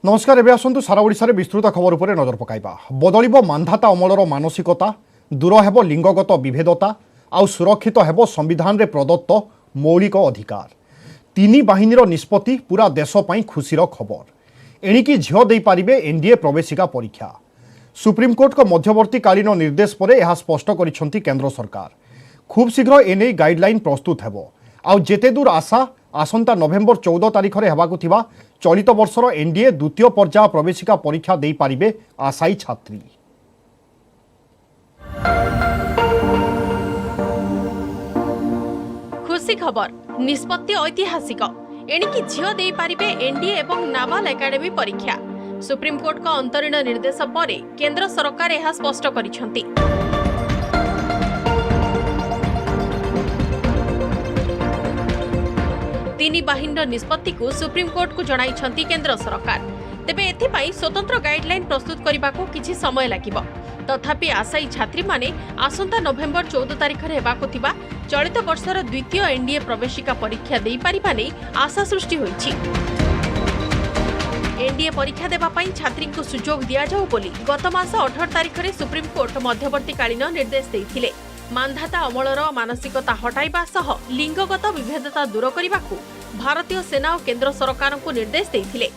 नमस्कार एवं आसतु सारा ओडिशा रे विस्तृत खबर उपर नजर पकाइबा। बदलिबो मानधाता अमलर मानसिकता, दूर हेबो लिंगगत विभेदता आउ सुरक्षित हेबो संविधान रे प्रदत्त मौलिक अधिकार। तीनी बाहिनीर निष्पत्ति पूरा देश पई खुशीर खबर। एणिकी झियो देई पारिबे एनडीए प्रवेशिका परीक्षा। सुप्रीमकोर्ट को मध्यवर्तीकालीन निर्देश पर यह स्पष्ट करिसेंती केंद्र सरकार। खूब शीघ्र एने गाइडलाइन प्रस्तुत हेबो। आउ जेते दूर आशा आसंता नवेम्बर 14 तारिख रे हेबाकु थिबा चलित वर्षर एनडीए द्वितीय पर्याय प्रवेशिका परीक्षा देई पारिबे आशायी छात्री। खुशी खबर निष्पत्ति ऐतिहासिक एणिकी झियो देई पारिबे एनडीए एवं नावाल एकाडेमी परीक्षा। सुप्रीम कोर्ट का अंतरीण निर्देश पर केंद्र सरकार यह स्पष्ट करिसेंती। तीनी बाहिनीर निष्पत्ति को सुप्रीम कोर्ट को जणाइछंती केंद्र सरकार। तेबे एथिपाई स्वतंत्र गाइडलाइन प्रस्तुत करबाको किछि समय लागिबो। तथापि आशायी छात्री माने आसंता नवेम्बर 14 तारिख रे हेबाको थिबा चलित वर्षर द्वितीय एनडीए प्रवेशिका परीक्षा देई पारिबा नै आशा सृष्टि होईछि। एनडीए परीक्षा देबा पई छात्री को सुजोग दिया जाऊ बोली गत मास 18 तारिख रे सुप्रीम कोर्ट मध्यवर्तीकालीन निर्देश देइथिले। मानधाता अमलर मानसिकता हटाइबा सह लिंगगत विभेदता दूर करने भारतीय सेना और केंद्र सरकार को निर्देश देइथिले।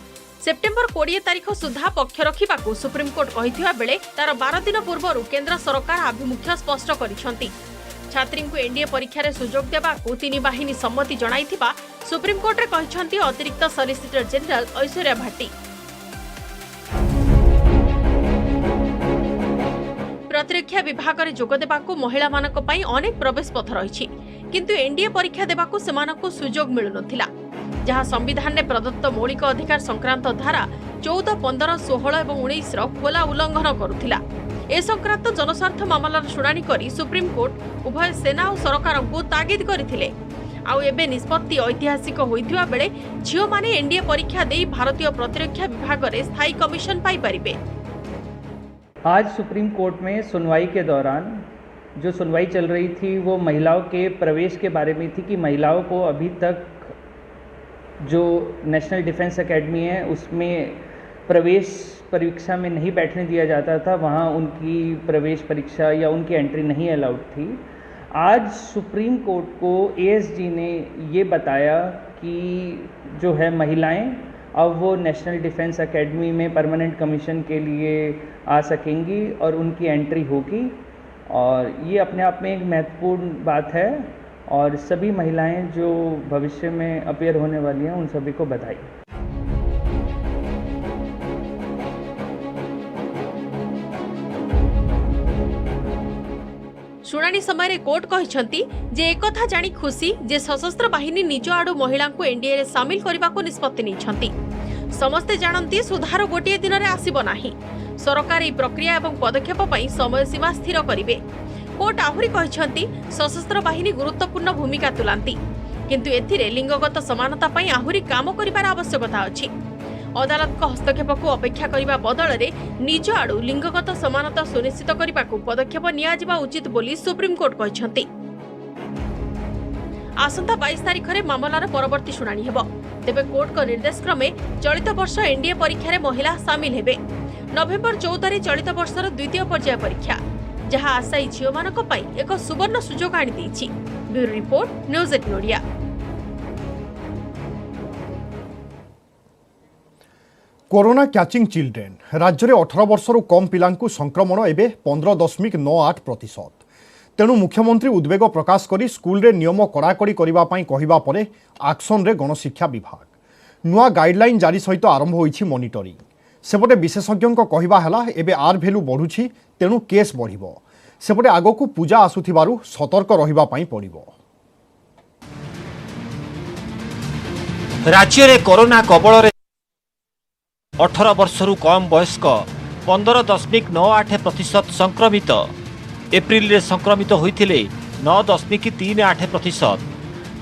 सेप्टेम्बर 20 तारिख सुधा पक्ष रखिबाकू सुप्रीम कोर्ट कहिथिबा बेले तार 12 दिन पूर्व केंद्र सरकार आभिमुख्य स्पष्ट करिसेंती। छात्री को एनडीए परीक्षा रे सुजोग देबाकू तीनी बाहिनी सम्मति जणाइथिबा सुप्रीम कोर्ट रे कहिसेंती अतिरिक्त सॉलिसिटर जनरल ऐश्वर्या भाटी। प्रतिरक्षा विभाग में जोग देबाकू महिला मानक पई अनेक प्रवेश पथ रही, किंतु एनडीए परीक्षा देबाकू सेमानकू सुजोग मिलु नथिला, जहां संविधान में प्रदत्त मौलिक अधिकार संक्रांत धारा 14, 15, 16 और 19 रो खोला उल्लंघन करुथिला। ए संक्रांत जनस्वार्थ मामलार शुणाणी करी सुप्रीम कोर्ट उभय सेना और सरकार को तागिद करथिले। आउ एबे निष्पत्ति ऐतिहासिक होइथिबा बेले झियो माने एनडीए परीक्षा देई भारतीय प्रतिरक्षा विभाग रे स्थायी कमिशन पाई परिबे। आज सुप्रीम कोर्ट में सुनवाई के दौरान जो सुनवाई चल रही थी वो महिलाओं के प्रवेश के बारे में थी कि महिलाओं को अभी तक जो नेशनल डिफेंस एकेडमी है उसमें प्रवेश परीक्षा में नहीं बैठने दिया जाता था, वहाँ उनकी प्रवेश परीक्षा या उनकी एंट्री नहीं अलाउड थी। आज सुप्रीम कोर्ट को एएसजी ने ये बताया कि जो है महिलाएं अब वो नेशनल डिफेंस एकेडमी में परमानेंट कमीशन के लिए आ सकेंगी और उनकी एंट्री होगी, और ये अपने आप में एक महत्वपूर्ण बात है। और सभी महिलाएं जो भविष्य में अपेयर होने वाली हैं उन सभी को बधाई। शुणाणी समय कोर्ट कहिसेंती जे एकथा जानी खुशी जे सशस्त्र बाहिनी निज आडू महिला को एनडीए रे शामिल करबा को निष्पत्ति नैछंती। समस्ते जानती सुधार गोटे दिन में आसिब नाही। सरकार এই प्रक्रिया एवं पदक्षेप पई समय सीमा स्थिर करिवे। कोर्ट आहुरी कहिसेंती सशस्त्र बाहिनी गुरुत्वपूर्ण भूमिका तुलांती, किंतु एथिरे लिंगगत समानता पई आहुरी काम करिबार आवश्यकता अछि। अदालत को हस्तक्षेप को अपेक्षा करिबा बदल रे निज आडू लिंगगत समानता सुनिश्चित करिबा को पदक्षेप निया जिबा उचित बोली सुप्रीम कोर्ट कहिसेंती। आसंता 22 तारिख रे मामलार परवर्ती शुणाणी हेबो। तेबे कोर्ट को निर्देश क्रमे चलित वर्ष एनडीए परीक्षा रे महिला शामिल हेबे। नवेम्बर 14 रे चलित वर्षर द्वितीय पर्याय परीक्षा, जहां आशायी झियो मानक पई एक सुवर्ण सुजोग आनि दैछि। Bureau report, news 18 Odia. Corona catching children राज्य में 18 वर्षर कम पिलांकु संक्रमण एवं 15.98%। तेणु मुख्यमंत्री उद्वेग प्रकाश करी स्कूल रे नियम कड़ाकड़ी करने कहवा पर एक्शन रे गणशिक्षा विभाग नुआ गाइडलाइन जारी सहित आरंभ होईछि मॉनिटरिंग। सेपटे विशेषज्ञों कहवा है एबे आर भैल्यू बढ़ुछि, तेणु केस बढ़िबो। सेपटे आगकू पूजा आसुथिबारु सतर्क रहिबा पई पड़िबो। राज्य रे कोरोना कबल रे 18 वर्षरु कम वयस्क 15.98% संक्रमित। एप्रिल रे संक्रमित होइथिले 9.38%।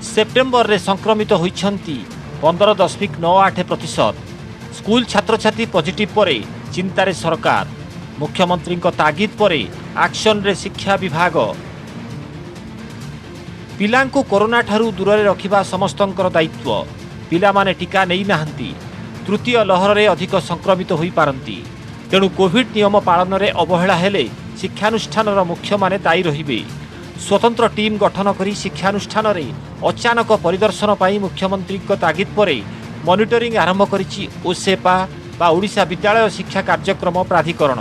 सेप्टेम्बर रे संक्रमित होइछंती 15.98%। स्कूल छात्र छात्री पॉजिटिव परे चिंतारे सरकार। मुख्यमंत्री तागिद परे एक्शन रे शिक्षा विभाग। पिलांकु कोरोना ठारू दूर रे रखिबा समस्तंकर दायित्व। पिला माने टीका नै नाहंती, तृतीय लहर में अधिक संक्रमित हो पारती। तेणु कोविड नियम पालन में अवहेला हेले शिक्षानुष्ठान मुख्य माने दायी रहिबे। स्वतंत्र टीम गठन करी शिक्षानुष्ठान रे अचानक परिदर्शन पाई मुख्यमंत्री तागिद पर मॉनिटरिंग आरंभ करिछि ओसेपा बा ओडिशा विद्यालय शिक्षा कार्यक्रम प्राधिकरण।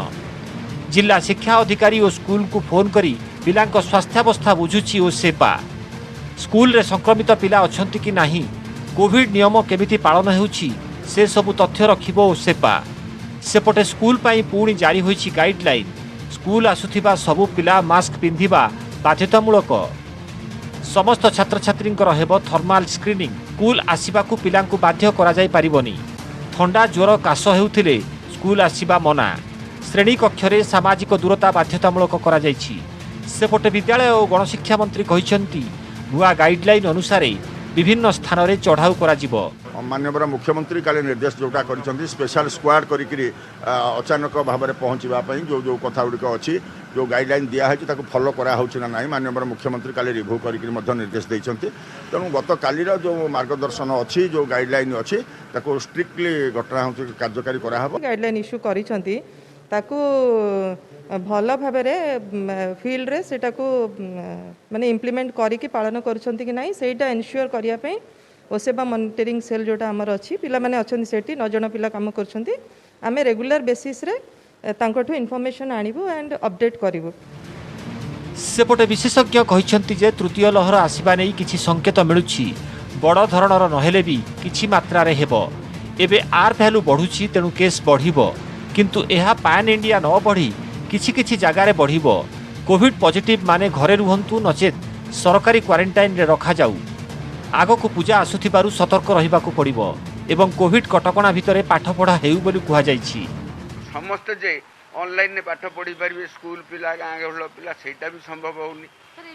जिला शिक्षा अधिकारी और स्कूल को फोन करी पिलांक स्वास्थ्यावस्था बुझुछि ओसेपा। स्कूल रे संक्रमित पिला अछंती कि नाही, कोविड नियम केमिति पालन हेउछि से सबु तथ्य रखिबो ओसेपा। सेपटे स्कूल पाई पुणी जारी होइछि गाइडलाइन। स्कूल आसुथिबा सबु पिला मास्क पिंधिबा बाध्यतामूलक। समस्त छात्र छात्री हेब थर्माल स्क्रीनिंग। स्कूल आसवाकू पिलांकू बाध्य करा जाय परिबनी। थंडा ज्वर काश हेउथिले स्कूल आसीबा मना। श्रेणी कक्षरे सामाजिक दूरता बाध्यतामूलक करा जायछि। सेपटे विद्यालय और गणशिक्षा मंत्री कहिसेंती नुआ गाइडलाइन अनुसार विभिन्न स्थान में चढ़ाऊ करा। माननीय मुख्यमंत्री काले निर्देश जोटा करिसेंती स्पेशल स्क्वाड करी अचानक भाव में पहुँचापी जो जो कथा गुड़िक अच्छी जो गाइडलाइन दिखाई फॉलो कराऊँ ना ना माननीय मुख्यमंत्री काले रिव्यू करके निर्देश देते। तेणु गत कालीर जो मार्गदर्शन अच्छी जो गाइडलाइन अच्छी स्ट्रिक्टली घटना कार्यकारी कराहब। गाइडलाइन इश्यू करिसेंती ताकू भल भाव फिल्ड रे सेटा को माने इम्प्लीमेंट करिकी पालन करुछंती कि नाही सेटा एन्श्योर करिया पे ओसेबा मॉनिटरिंग सेल जोटा हमर अछि पिला माने अछंती सेठी 9 जण पिला काम करछंती। आमे रेगुलर बेसिस रे तांकोठु इन्फॉर्मेशन आनिबो एंड अपडेट करिवो। सेपटे विशेषज्ञ कहिसेंती जे तृतीय लहर आसीबा नै किछि संकेत मिलुछि। बड़ धरणर नहेले भी किछि मात्रा रे हेबो। एबे आर वैल्यू बढ़ुछि तेणु केस बढ़िबो, किंतु एहा पैन इंडिया न बढ़ी किछि किछि जगार बढ़िबो। कोविड पॉजिटिव माने घरे रुहंतु नचेत सरकारी क्वारंटाइन रे रखा जाऊ। आगो को पूजा आसुथिबारु सतर्क रहिबाकू पड़िबो एवं कोविड कटकणा भितरे पाठ पढ़ा हेउ बोली कुहा जायछि। समस्त जे ऑनलाइन ने पाठ पढ़ी पारिबे स्कूल पिला गाँ गहल पिला सेटा भी संभव होउनी।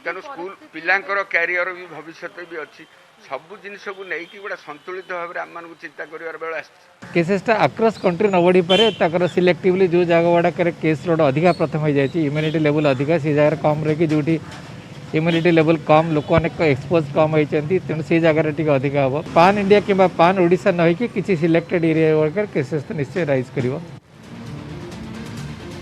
तेणु स्कूल पिलांकर कैरियर भी भविष्य भी अच्छी सबु जिनिस को नहीं गोटे संतुलित भाव में आम चिंता कर बेला केसेसटा अक्रॉस कंट्री न बढ़ी पारे ताकर सिलेक्टिवली जो जगह गुड़ाक केस लोड अधिका प्रथम हो जाए इम्यूनिटी लेवल अधिका से जगह कम रही जो इम्यूनिटी लेवल कम लोक अनेक एक्सपोज कम होती तेणु से जगह टी अधिका हम पान इंडिया कि पान ओडिशा न होकि किसी सिलेक्टेड एरिया गुड़ाक केसेस तो निश्चय राइज कर।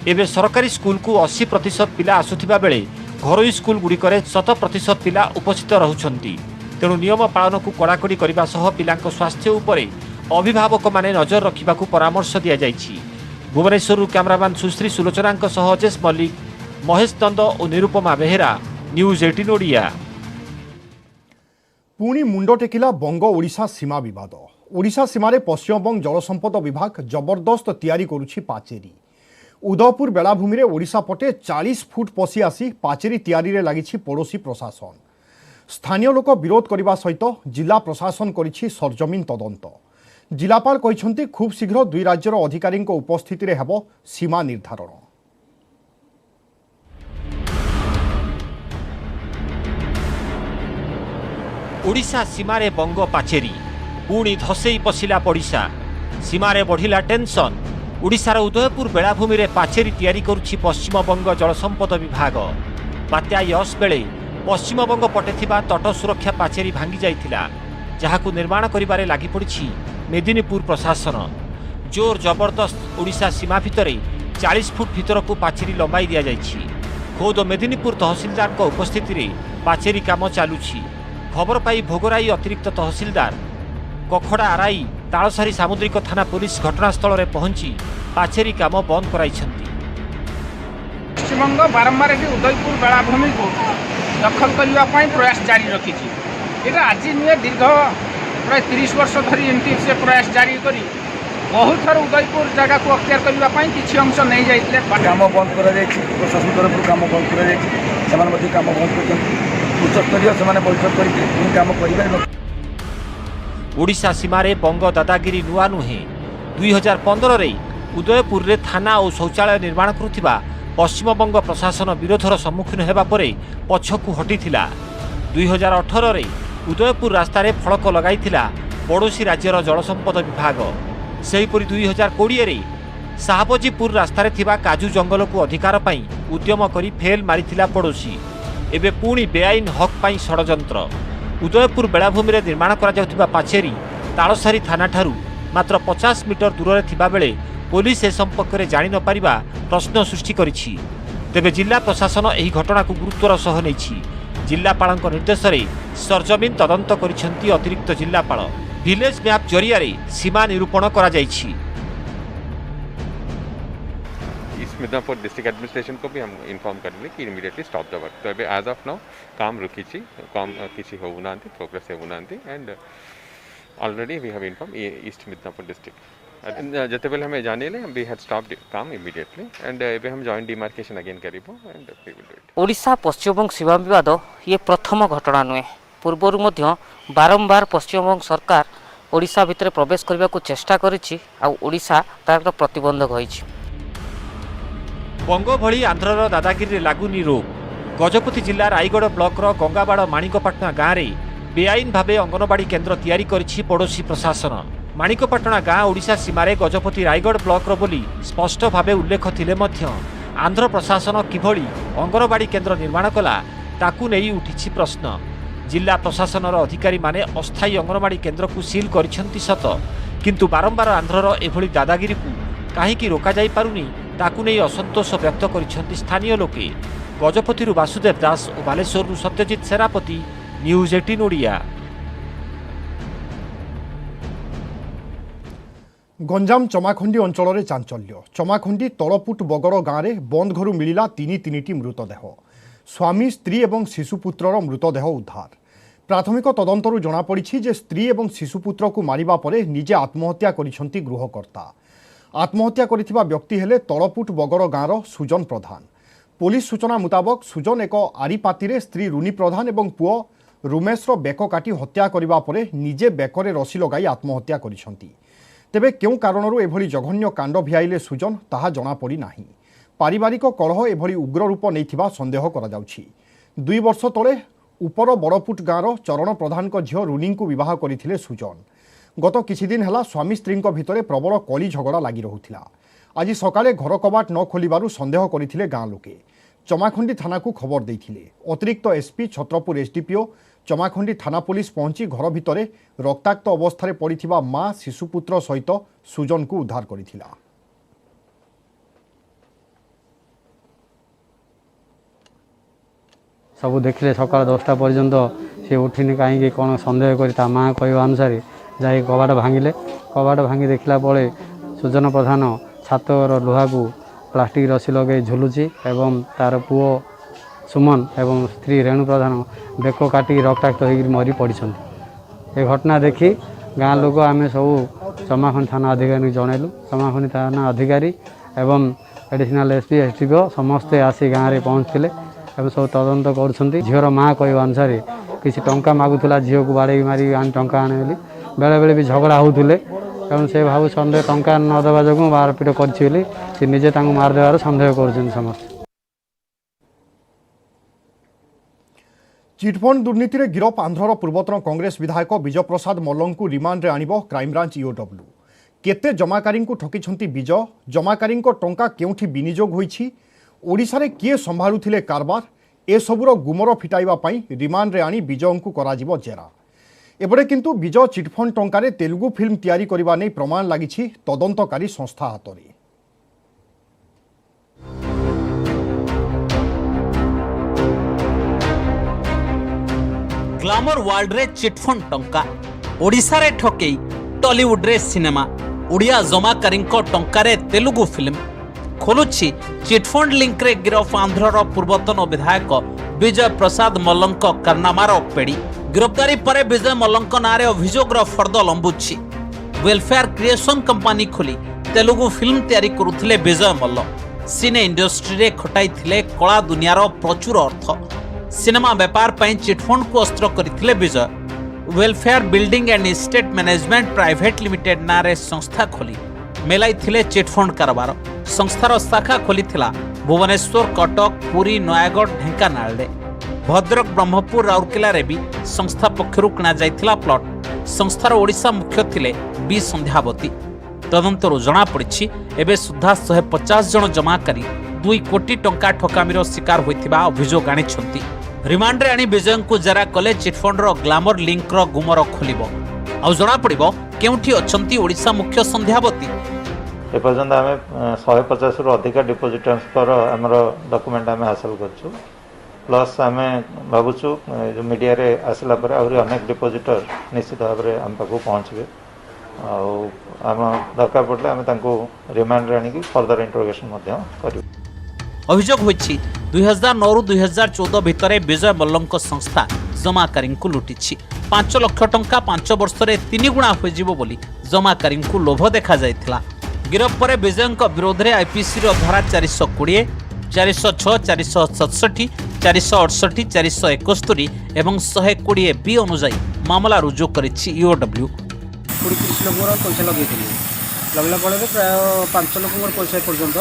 एबे सरकारी स्कूल को 80% पिला आसुथिबा बेले घरोई स्कूल गुड़िकरे 100% पिला उपस्थित रहुछंती। तेणु नियम पालन को कड़ाकड़ी करने सह पिलांक स्वास्थ्य उपरे अभिभावक माने नजर रखिबाकू परामर्श दिया जायछि। भुवनेश्वर कैमरामैन सुश्री सुलोचनांक सह अजेश मल्लिक, महेश दंद और निरुपमा बेहेरा, न्यूज 18 ओडिया। पुणी मुंड टेकिला बंग ओडिशा सीमा विवाद। ओडिशा सीमारे पश्चिमबंग जलसंपद विभाग जबरदस्त तैयारी करुछि पाचेरी। उदयपुर बेलाभूमि रे ओडिशा पटे 40 फुट पशि आसी पाचेरी तैयारी रे लागिछि पड़ोशी प्रशासन। स्थानीय लोक विरोध करने सहित जिला प्रशासन करिछि सरजमीन तदंत। जिलापाल कहिसंती खूब शीघ्र दुई राज्यर अधिकारी उपस्थिति रे हेबो सीमा निर्धारण। ओडिशा सीमारे बंग पाचेरी पुणी धसई पशिला पड़िशा। सीमारे बढ़िला टेंशन। ओडिशार उदयपुर बेलाभूमि रे पाचेरी तैयारी करुछि पश्चिमबंग जलसंपद विभाग। बात्या यश बेले पश्चिमबंग पटे थिबा तट सुरक्षा पाचेरी भांगी जाइथिला, जहाकू निर्माण करिबारे लागि पड़िछि मेदिनीपुर प्रशासन। जोर जबरदस्त ओडिशा सीमा भितरे 40 फुट भितर को पाचेरी लंबाई दिया जाइछि। खोद मेदिनीपुर तहसीलदार को उपस्थिति रे पाचेरी काम चालुछि। खबर पाई भोगराई अतिरिक्त तहसीलदार कखड़ा आरआई तालसारी सामुद्रिक थाना पुलिस घटनास्थल में पहुंची पाचेरी काम बंद कराइछंती। पश्चिमबंग बारंबार उदयपुर बेलाभूमि को दखल करने प्रयास जारी रखी। ये आज नुहे दीर्घ प्राय 30 वर्ष धरी एमती से प्रयास जारी करी बहुत थर उदयपुर जगह को अख्तियार करने किसी अंश नहीं जाते काम बंद कर प्रशासन तरफ काम बंद कर काम बंद कर उच्चस्तरीय से बैठक कर काम कर। ओडिशा सीमारे बंग दादागिरी नुआ नुहे। 2015 रे उदयपुर रे थाना और शौचालय निर्माण करुथिबा पश्चिमबंग प्रशासन विरोधर सम्मुखीन हेबा परे पछकू हटिथिला। 2018 रे उदयपुर रास्तार फलक लगाइथिला पड़ोशी राज्यर जलसंपद विभाग। सेहीपरि 2020 रे साहबजीपुर रास्तार थिबा काजू जंगल को अधिकार पाई उद्यम करी फेल मारिथिला पड़ोशी। एबे पुणी बेआईन हक पाई षडयंत्र। उदयपुर बेलाभूमि रे निर्माण करा जाउथिबा पाचेरी तालसारी थाना ठारू मात्र 50 मीटर दूर थिबा बेले पुलिस ए संपर्क में जानि न पारिबा प्रश्न सृष्टि करिछि। तेबे जिला प्रशासन एही घटना को गुरुत्वर सह नेछि। जिलापालक निर्देश में सरजमीन तदंत करिसेंती अतिरिक्त जिलापाल। विलेज मैप जरिया सीमा निरूपण करा जाइछि। ईस्ट मिदनापुर डिस्ट्रिक्ट एडमिनिस्ट्रेशन को भी हम इन्फॉर्म करेंगे कि इमीडिएटली स्टॉप द वर्क। तो एज ऑफ नाउ काम रुकी काम किसी होना प्रोग्रेस होना and already we have inform East Midnapore district जते बेले हमें जाने ले वी हैड स्टॉप काम इमीडिएटली एंड एबे हम जॉइंट डिमार्केशन अगेन करिबो and we will do it. Odisha Paschimbanga सीमा विवाद ये प्रथम घटना नुहे। पूर्वरु मध्य बारंबार पश्चिमबंग सरकार ओडिशा भितर प्रवेश करने को चेष्टा करिछि आ ओडिशा तार प्रतिबंधक होइछि। बंग भली आंध्रर दादागिरी लागुनी रोग। गजपति जिला रायगढ़ ब्लॉक गंगाबाड़ माणिकपाटना गाँव में बेआईन भावे अंगनवाड़ी केन्द्र तैयारी करिछि पड़ोशी प्रशासन। माणिकपाटना गाँ ओडिशा सीमारे गजपति रायगढ़ ब्लॉक बोली स्पष्ट भावे उल्लेख थिले मध्य आंध्र प्रशासन किभली अंगनवाड़ी केन्द्र निर्माण कला ताकू नहीं उठिछि प्रश्न। जिला प्रशासनर अधिकारी माने अस्थायी अंगनवाड़ी केन्द्र को सील करिसेंती सत, किंतु बारंबार आंध्रर एभली दादागिरी को काहीकि रोका जाई पारुनी ताकू नहीं असंतोष व्यक्त करिसेंती स्थानीय लोके। गजपति वासुदेव दास और बालेश्वर सत्यजित सेनापति, न्यूज 18 ओडिया। गंजाम चमाखंडी अंचल में चांचल्य। चमाखंडी तलपुट बगड़ गाँव में बंद घर मिला तीन मृतदेह। स्वामी, स्त्री और शिशुपुत्रर मृतदेह उद्धार। प्राथमिक तदंतरू जनापड़ी जे स्त्री और शिशुपुत्र को मारिबा परे निजे आत्महत्या करिसेंती गृहकर्ता। आत्महत्या करिथिबा व्यक्ति हेले तलपुट बगड़ गाँवर सुजन प्रधान। पुलिस सूचना मुताबक सुजन एक आरीपाती स्त्री रुनी प्रधान और पुओ रुमेशर बेक काटी हत्या करिबा परे निजे बेकरे रसी लगाई आत्महत्या करिसेंती। तेबे केउ कारणरू एभली जघन्य कांड भिआइले सुजन ताहा जनापड़ी नाही। पारिवारिक कलह एभली उग्र रूप नैथिबा संदेह करा जाउछि। 2 वर्ष तले उपर बड़पुट गाँवर चरण प्रधान झील रुनी को विवाह करथिले सुजन। गत किछि दिन हेला स्वामी स्त्री भितर प्रबल कली झगड़ा लगी रहुथिला। आज सकाळे घर कबाट न खोलिबारु संदेह करथिले गाँ लोके। चमाखंडी थाना को खबर देथिले। अतिरिक्त एसपी छत्रपुर एसडीपीओ चमाखंडी थाना पुलिस पहुंची घर भितर रक्ताक्त अवस्था पड़िथिबा मां शिशुपुत्र सहित सुजन को उद्धार करथिला। सब देखले सकाल 10टा पर्यंत से उठिनी कहीं कौन सन्देह कर माँ कहवा अनुसार जाए कबाट भांगिले। कबाट भांगी देखला बेले सुजन प्रधान छातर लुहा को प्लास्टिक रसी लगे झुलुची एवं तार पुओ सुमन एवं स्त्री रेणु प्रधान बेक काटी रक्ताक्त हो मरी पड़ी। ए घटना देखी गाँ लोक आम सब चमाखंडी थाना अधिकारी जनइलु। चमाखंडी थाना अधिकारी एवं एडिशनल एसपी एसडीपीओ समस्ते आसी गाँव में पहुँचते एवं सब तदंत कर। झीर माँ कहवा अनुसार किसी टंका मागुला झील को बाड़े मारी टंका आने बोली बेले बेले भी झगड़ा होते एवं से भाव सन्देह टंका नदेवा जो मारपीट कर निजे मारदेवार सन्देह कर समस्त। चिटफंड दुर्नीति में गिरफ आंध्रर पूर्वतन कांग्रेस विधायक विजय प्रसाद मल्ल को रिमांड रे आनिब क्राइमब्रांच ईओडब्ल्यू। केते जमाकारी ठकिछंती विजय, जमाकारी टंका केउठी विनियोग होईछि, ओडिशा रे किए संभाळुथिले कारबार, ए सबुर गुमर फिटाइबा पई रिमांड रे आनी विजय को कराजिब जेरा। एबडे किंतु विजय चिटफंड टंकारे तेलुगु फिल्म तैयारी करबा नै प्रमाण लागिछि तदंतकारी संस्था हातरे। ग्लामर वर्ल्ड रे चिटफंड टंका, ओडिशा रे ठकेई टॉलीवुड रे सिनेमा, ओडिया जमाकारी टंका रे तेलुगु फिल्म। खोलुछि चिटफंड लिंक रे गिरफ आंध्रर पूर्वतन विधायक विजय प्रसाद मल्लंक कारनामार पेड़ी। गिरफ्तारी पर विजय मल्लंक नारे अभियोगर फर्द लंबुछि। वेलफेयर क्रिएशन कंपनी खोली तेलुगु फिल्म तैयारी करुथिले विजय मल्ल। सिने इंडस्ट्री रे खटाई थिले कला दुनियार प्रचुर अर्थ। सिनेमा व्यापार पर चिटफंड को अस्त्र करथिले Vijay. Welfare building and estate management private limited नारे संस्था खोली मेलाई थिले चिटफंड कारबार। संस्थार शाखा खोली थिला भुवनेश्वर, कटक, पुरी, नयागढ़, ढेंकानाल रे। भद्रक, ब्रह्मपुर, राउरकेला रे भी संस्था पक्षरु किणा जाइथिला प्लॉट। संस्थार ओडिशा मुख्य थिले बी संध्यावती। तदंतरु जणा पड़िछि एबे सुद्धा 150 जन जमाकारी 2 कोटी टंका ठकामीर शिकार होइथिबा अभियोग आनिछंती। रिमांड रे आनी विजय को जरा कले चिटफंड रो ग्लामर लिंक रो गुमर खोलिबो। आ जणा पड़िबो केउठी अछंती ओडिशा मुख्य संध्यावती। एपर्यंत आम 150 रु अधिक डिपोजिटर्सर आमर डॉक्यूमेंट आम हासिल कर प्लस आम भावुँ जो मीडिया रे आसला पर आहरी अनेक डिपोजिटर निश्चित भाव में आम पाक पहुँचे आम दरकार पड़े आम रिमांड आनिक फर्दर इंटरोगेशन कर। अभियोग होइछि 2009 रु 2014 भितर विजय मल्लଙ୍କ संस्था जमाकारी लुटिछि 5 लाख टंका 5 वर्ष रे 3 गुणा होइजिबो बोली जमाकारी लोभ देखा जायथिला। गिरफ पर विजय विरोध में आईपीसी धारा 420, 406, 467, 468, 471 एवं 120 बी अनुजाई मामला रुजु करिछि ईओडब्ल्यू। 30 लोक पैसा लगे लगला फल प्राय 5 लोक पैसा पर्यंत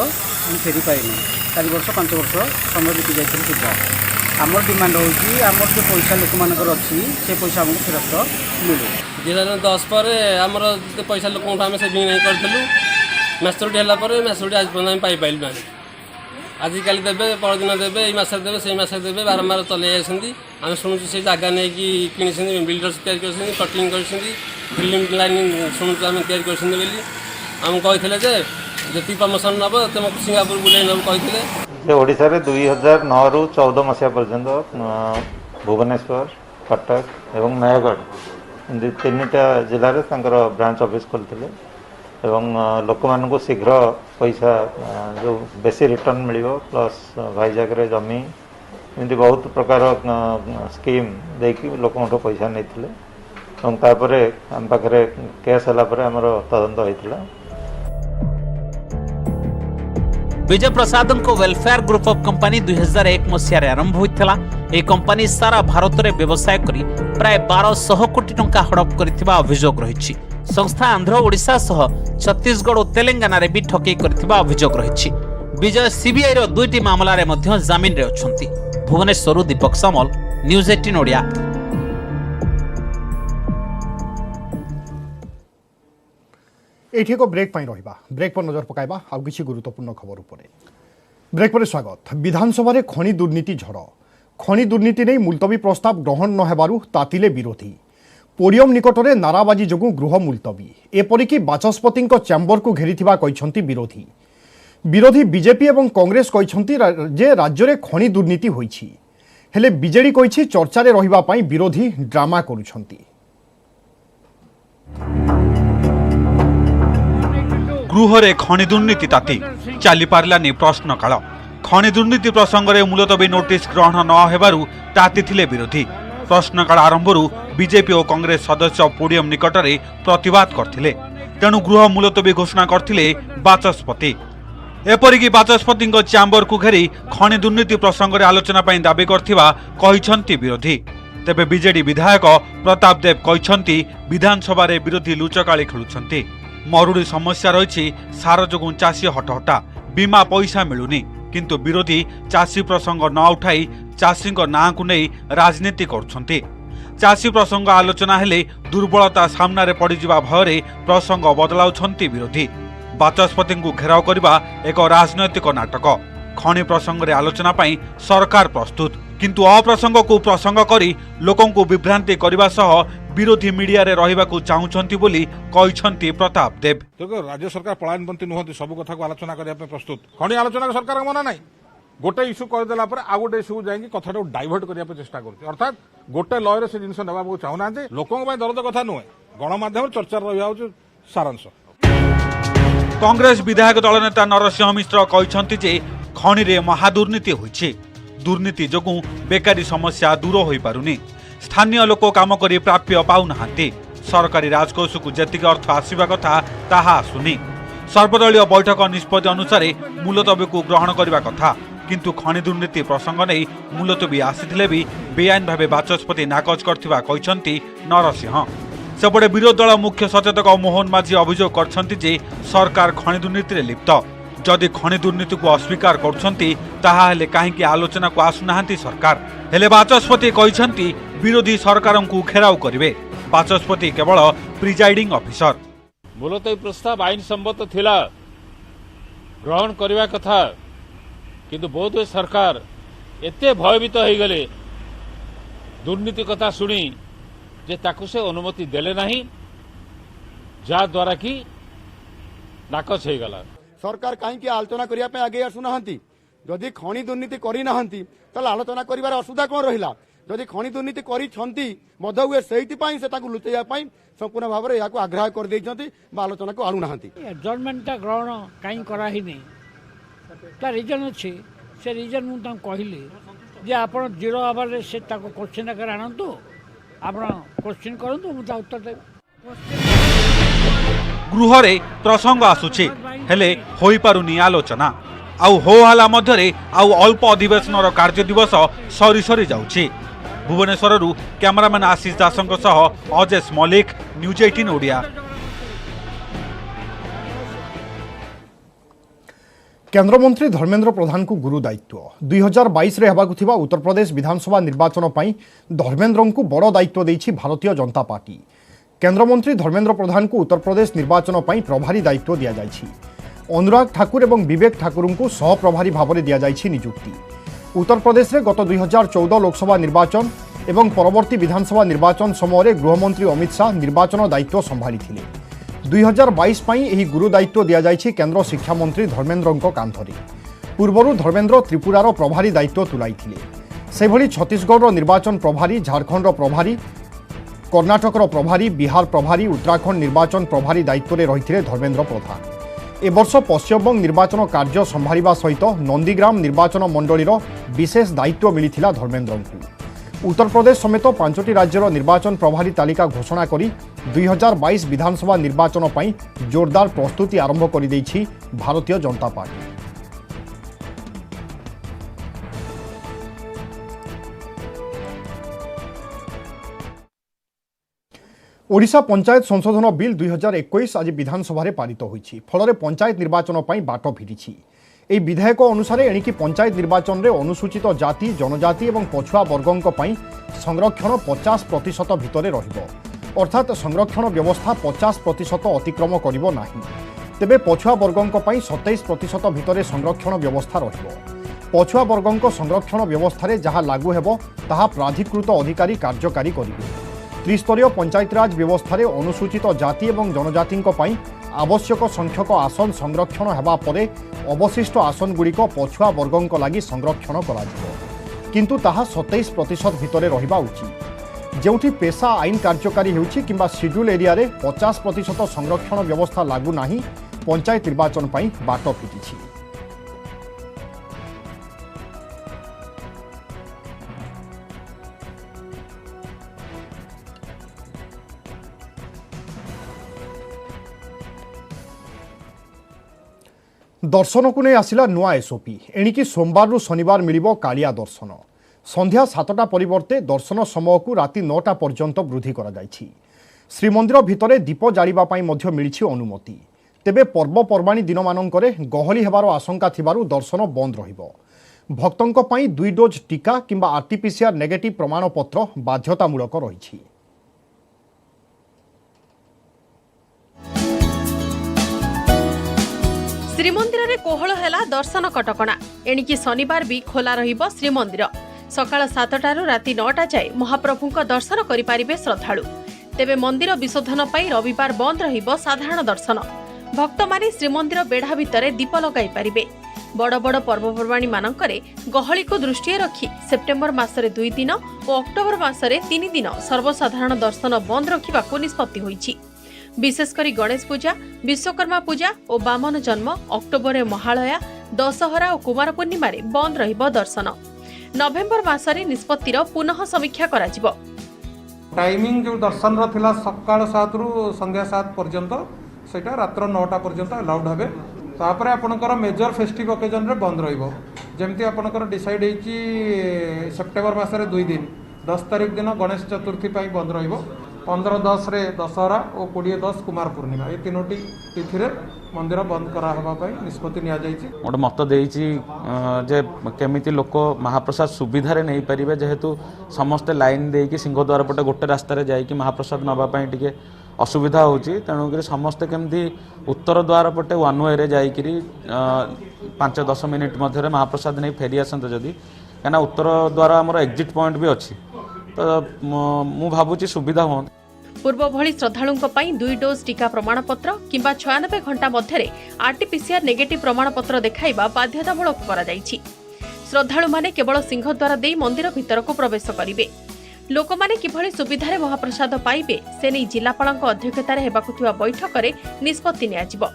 फेरी पाइनि 4 वर्ष 5 वर्ष समय बीती जाइए सुधा। आमर डिमांड होगी आमर जो पैसा लोक मानकर अच्छी से पैसा आमको फेरस्त मिले 2010 पर आमर जो पैसा लोक आम सेविंग नहीं करूँ मैच्योरिटी है मैच्योरिटी आज पर्यटन पाइल ना आजिकल देवे परदिन देवे ये देवे से देवे बारंबार चले आम शुणुचु से जगह नहीं कि किणी बिल्डर्स तैयारी कर कटिंग कर फिल्म लाइन शुणुचु आम तैयारी करम कहते जी प्रमोशन नब तुम सिंगापुर बुले नब कहते। ओडिशा रे 2009 रु 14 मसीहा पर्यंत भुवनेश्वर, कटक एवं नयगढ़ तीनटा जिले में ब्रांच ऑफिस खोलते एवं लोक मानू शीघ्र पैसा जो बेसी रिटर्न मिल प्लस भाईजाग रे जमी एमती बहुत प्रकार स्कीम देकी लोक पैसा नहीं आम पाखे केस है आमर तदंत होता। विजय प्रसाद को वेलफेयर ग्रुप ऑफ कंपनी 2001 मसीह आरंभ होता। यह कंपनी सारा भारत में व्यवसाय करी प्राय 1200 कोटी टंका हड़प करथिबा अभियोग रही। संस्था आंध्र ओडिशा सह छत्तीसगढ़ और तेलंगाना रे भी ठकेई करथिबा अभियोग रही। विजय सीबीआई रो 2टी मामला रे मध्य जामिन रे अछंती। भुवनेश्वर दीपक सामल, न्यूज 18 ओडिया। एठी को ब्रेक पाई रहिबा ब्रेक पर नजर पकाइबा आउ किछि गुरुत्वपूर्ण खबर उपरे। ब्रेक पर स्वागत। विधानसभा रे खनि दुर्नीति झड़ खनि दुर्नीति नहीं मुलतवी प्रस्ताव ग्रहण न हेबारु तातिले विरोधी पोडियम निकटरे नाराबाजी जोगु गृह मुलतवी एपरिकी बाचस्पति चैम्बर को घेरीथिबा कहिसंती विरोधी। विरोधी बीजेपी एवं कांग्रेस कहिसंती जे राज्य रे खनि दुर्नीति होईछि हेले बीजेडी कहिछि चर्चा रे रहिबा पई विरोधी ड्रामा करूछंती। गृहरे खनि दुर्नीति ताती चली पारलानी प्रश्न काल खनि दुर्नीति प्रसंग में मुलतवी नोटिस ग्रहण न हेबारु ताती थिले विरोधी। प्रश्नकाल आरंभरू बीजेपी और कांग्रेस सदस्य पोडियम निकटरे प्रतिवाद करथिले तेणु गृह मुलतवी घोषणा करथिले बाचस्पति। एपरिकी बाचस्पति चैम्बर को घेरी खनि दुर्नीति प्रसंग में आलोचना पई दाबी करथिबा कहिसंती विरोधी। तेबे बीजेडी विधायक प्रताप देव कहिसंती विधानसभा रे विरोधी लुचकाली खेलुछंती। मरुड़ी समस्या रही सार जोगु चाषी हटहटा बीमा पैसा मिलुनी किंतु विरोधी चाषी प्रसंग न उठाई चाषी ना को नहीं राजनीति करुछंती। चाषी प्रसंग आलोचना हेले दुर्बलता सामने पड़ीजा भय प्रसंग बदलाउछंती विरोधी। बाचस्पति को घेराव करने एक राजनैतिक नाटक खनि प्रसंग रे आलोचना पाई सरकार प्रस्तुत किंतु अप्रसंग को प्रसंग करी लोकों को विभ्रांति करने सह विरोधी मीडिया रे रहिबा को चाहुछंती बोली कहिसंती प्रताप देव। देखो राज्य सरकार पलायनपंथी नुहंती सब कथा को आलोचना करने प्रस्तुत खनि आलोचना सरकार मना नहीं गोटे इश्यू करदेला आउ गोटे इश्यू जाएंगे कथा डाइवर्ट करने चेष्टा कर अर्थात गोटे लय से जिन ना चाहूना लोकों दर्द कथा नुहे गणमाध्यम चर्चा रहा सारांश। कांग्रेस विधायक दल नेता नरसिंह मिश्र कहिसंती जे खनि रे महादुर्नीति होइछि दुर्नीति जोगु बेकारी समस्या दूर होई पारुनी स्थानीय लोक काम करी प्राप्य पाउनाहांती सरकारी राजकोष को जेतिक अर्थ आसीबा कथा ताहा आसुनी सर्वदलीय बैठक निष्पत्ति अनुसार मुलतवी को ग्रहण करने कथा किंतु खनि दुर्नीति प्रसंग नहीं मुलतवी आसीथिले भी बेआईन भावे बाचस्पति नाकच करथिबा कहिसंती नरसिंह। सेपटे विरोधी दल मुख्य सचेतक मोहन माझी अभियोग करछंती जे सरकार खनि दुर्नीति रे लिप्त जदि खनि दुर्नीति को अस्वीकार करछंती ताहा हेले काहेकि आलोचना को आसुनाहांती सरकार हेले बाचस्पति कहिसंती विरोधी सरकार को घेराव करिवे बाचस्पति केवल प्रिजाइडिंग ऑफिसर। मुलतवी प्रस्ताव आईन सम्मत थिला ग्रहण करने कथा किंतु बहुत सरकार एते भयभीत हो गले दुर्नीति कथा शुणी जे ताकु से अनुमति देले नहीं ଯାହାଦ୍ୱାରା କି ନାକଚ ହେଇଗଲା। सरकार कहीं आलोचना करने आगे आसुना जदि खनि दुर्नीति करना आलोचना कर असुविधा कौन रहा जदि खनि दुर्नीति कर हुए से लुचाई संपूर्ण भाव में यहाँ आग्रह कर आलोचना को आणुना एडजर्नमेंटा ग्रहण कहीं कराही रीजन अच्छे से रीजन मुझे कहली जे आप जीरो आवर से क्वेश्चन आकर आणतु आप क्वेश्चन करूँ मुझे उत्तर देवी। गृहरे प्रसंग आसुछि हेले होई पारुनी आलोचना आउ हो हल्ला मध्यरे आउ अल्प अधिवेशनर कार्य दिवस सरी सरी जाउछि। भुवनेश्वररू कैमरामैन आशीष दासंक सह अजेश मलिक, न्यूज 18 ओडिया। केन्द्रमंत्री धर्मेन्द्र प्रधान को गुरु दायित्व 2022 रे हेबाकु थिबा उत्तर प्रदेश विधानसभा निर्वाचन पई धर्मेन्द्र को बड़ दायित्व देछि भारतीय जनता पार्टी। केन्द्रमंत्री धर्मेन्द्र प्रधान को उत्तर प्रदेश निर्वाचन पई प्रभारी दायित्व दिया जायछि। अनुराग ठाकुर एवं विवेक ठाकुर को सह प्रभारी भाव में दिया जायछि नियुक्ति। उत्तर प्रदेश में गत 2014 लोकसभा निर्वाचन एवं परवर्ती विधानसभा निर्वाचन समय गृहमंत्री अमित शाह निर्वाचन दायित्व संभाली थिले। 2022 पई एही गुरु दायित्व दिया जायछि केन्द्र शिक्षा मंत्री धर्मेन्द्र कांधरे। पूर्वरु धर्मेन्द्र त्रिपुरार प्रभारी दायित्व तुलाइथिले। सेभଳି छत्तीसगढ़ निर्वाचन प्रभारी, झारखंड प्रभारी, कर्णाटकर प्रभारी, बिहार प्रभारी, उत्तराखंड निर्वाचन प्रभारी दायित्व में रही धर्मेन्द्र प्रधान। ए वर्ष पश्चिमबंग निर्वाचन कार्य संभाळिबा सहित नंदीग्राम निर्वाचन मंडलीर विशेष दायित्व मिलिथिला धर्मेन्द्र को। उत्तर प्रदेश समेत 5टी राज्यर निर्वाचन प्रभारी तालिका घोषणा करी 2022 विधानसभा निर्वाचन पई जोरदार प्रस्तुति आरंभ कर दैछि भारतीय जनता पार्टी। ओडिशा पंचायत संशोधन बिल 2021 आज विधानसभा पारित होईछि। फल पंचायत निर्वाचन पई बाट भिड़िछि। एही विधेयक अनुसार एणिकी पंचायत निर्वाचन रे अनुसूचित जाति, जनजाति एवं पछुआ वर्गों पई संरक्षण 50% भितरे रहिबो। अर्थात संरक्षण व्यवस्था 50% अतिक्रम करिबो नाही। तेबे पछुआ वर्गों पई 27% भितरे संरक्षण व्यवस्था रहिबो। पछुआ वर्गों संरक्षण व्यवस्था रे जहा लागू हेबो ताहा प्राधिकृत अधिकारी कार्यकारी करिबे। त्रिस्तरीय पंचायतराज व्यवस्था रे अनुसूचित जाति एवं जनजाति आवश्यक संख्यक आसन संरक्षण हेबा परे अवशिष्ट आसन गुड़िक पछुआ वर्गों लगी संरक्षण कराजिबो। किंतु ताहा 27% भितरे रहिबा उचित। जेउठी पेशा आईन कार्यकारी हेउछि किंबा शेड्यूल एरिया रे 50% संरक्षण व्यवस्था लागू नाही, पंचायत निर्वाचन पई बाट फिटिछि। दर्शन को नहीं आसिला नुआ एसओपी। एणिकी सोमवार रु शनिवार मिलिबो कालिया दर्शन। संध्या 7टा परिवर्ते दर्शन समय को राति 9टा पर्यंत वृद्धि करा जायछि। श्रीमंदिर भितरे दीप जालिबा पई मध्य मिलिछि अनुमति। तेबे पर्वपर्वाणी दिन मानकरे गहली हेबार आशंका थिबारु दर्शन बंद रहिबो। भक्तों पई 2 डोज टीका किंबा आरटीपीसीआर नेगेटिव प्रमाणपत्र बाध्यतामूलक रहिछि। श्रीमंदिर रे कोहल हेला दर्शन कटकणा। एणिकी शनिवार भी खोला रहिबो श्रीमंदिर। सकाळ 7टारू राति 9टा जाए महाप्रभुଙ୍କ दर्शन करि पारिबे श्रद्धालु। तेबे मंदिर विशोधन पई रविवार बंद रहिबो साधारण दर्शन। भक्त माने श्रीमंदिर बेढ़ा भितरे दीप लगाई पारिबे। बड़ बड़ पर्वपर्वाणी मानकरे गहली को दृष्टि रखी सेप्टेम्बर मासरे 2 दिन और अक्टोबर मासरे 3 दिन सर्वसाधारण दर्शन बंद रखिबाकू निष्पत्ति होईछि। विशेषकर गणेश पूजा, विश्वकर्मा पूजा और बामन जन्म, अक्टोबर महालया, दशहरा और कुमार पूर्णिमा बंद रहिबो दर्शन। नवेम्बर मासरे निष्पत्तिर पुनः समीक्षा कराजिबो। टाइमिंग जो दर्शन थिला सकाळ 7 रु संध्या 7 पर्यंत सेटा रात्र 9टा पर्यंत अलाउड हेबे। तापरे आपनकर मेजर फेस्टिव ओकेजन रे बंद रहिबो। जेमति आपनकर डिसाइड हेची सेप्टेम्बर मासरे 2 दिन 10 तारिख दिन गणेश चतुर्थी पई बंद रहिबो। 15-10 रे दशहरा और 20-10 कुमार पूर्णिमा ये तीनोटी तिथि रे मंदिर बंद करा हबा पई निष्पत्ति निया जायछि। गोटे मत देइछि जे केमिति लोक महाप्रसाद सुविधा रे नहीं परिबे, जेहेतु समस्त लाइन देकी सिंहद्वार पटे गोटे रास्ता रे जाई कि महाप्रसाद नबा पई टिके असुविधा होची। तेणु करी समस्त केमती उत्तर द्वार पटे वन वे रे जाई कि 5-10 मिनिट मध्य रे महाप्रसाद नहीं फेरी आसंत जदि, कहना उत्तर द्वार हमर एग्जिट पॉइंट भी अछि, तो मु भाबुची सुविधा हो। पूर्व भली श्रद्धालुंक पई 2 डोज टीका प्रमाणपत्र किंबा 96 घंटा मध्यरे आरटीपीसीआर नेगेटिव प्रमाणपत्र देखाइबा बाध्यतामूलक करा जायछि। श्रद्धालु माने केवल सिंहद्वार देई मंदिर भितरକୁ प्रवेश करिवे। लोकमाने किभली सुविधारे महाप्रसाद पाइबे से नै जिल्लापालଙ୍କ अध्यक्षतारे हेबाकु थिबा बैठकरे निष्पत्ति नियाजिबो।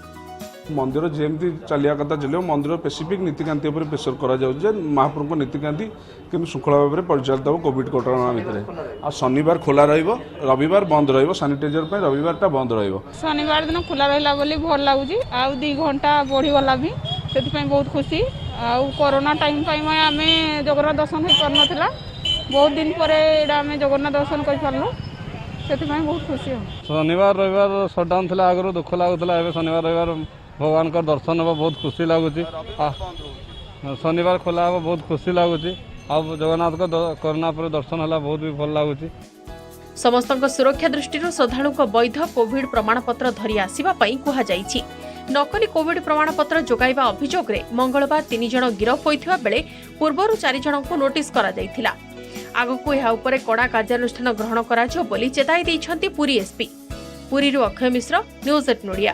मंदिर जमी चलिया कथा चलो मंदिर स्पेसिफिक नीतिकांति प्रेसर करा महाप्रभु नीतिकांति कि श्रृंखला भाव में परिचालित हो कोविड कटना भितर आ शनिवार खोला रविवार बंद सानिटाइजर रविवार बंद शनिवार दिन खोला रहा भल लगुच आ 2 घंटा बढ़ीगला भी से बहुत खुशी कोरोना टाइम आम जगन्नाथ दर्शन हो पार बहुत दिन पर आम जगन्नाथ दर्शन कर पार्लु से बहुत खुशी। शनिवार रविवार सटडाउन थी आगु दुख लगुला शनिवार रविवार भगवान का दर्शन हम बहुत खुशी लगुच शनिवार खोला हम बहुत खुशी लगुच जगन्नाथ को कोरोना पर दर्शन है बहुत भी भल लगुच। समस्त सुरक्षा दृष्टि श्रद्धालुक वैध कोविड प्रमाणपत्र धरी आसिबा पई कुहा जाइछि। नकली कोविड प्रमाणपत्र जोगाइबा अभियोग रे मंगलवार 3 जण गिरफ होइथिबा बेले पूर्वरु 4 जणଙ୍କୁ नोटिस करा जाइथिला। आगकु एहा उपरे कड़ा कार्यानुष्ठान ग्रहण कराजियो बोली चेताई दैछन्ति पुरी एसपी। पुरीरु अक्षय मिश्र, न्यूज 8 नोडिया।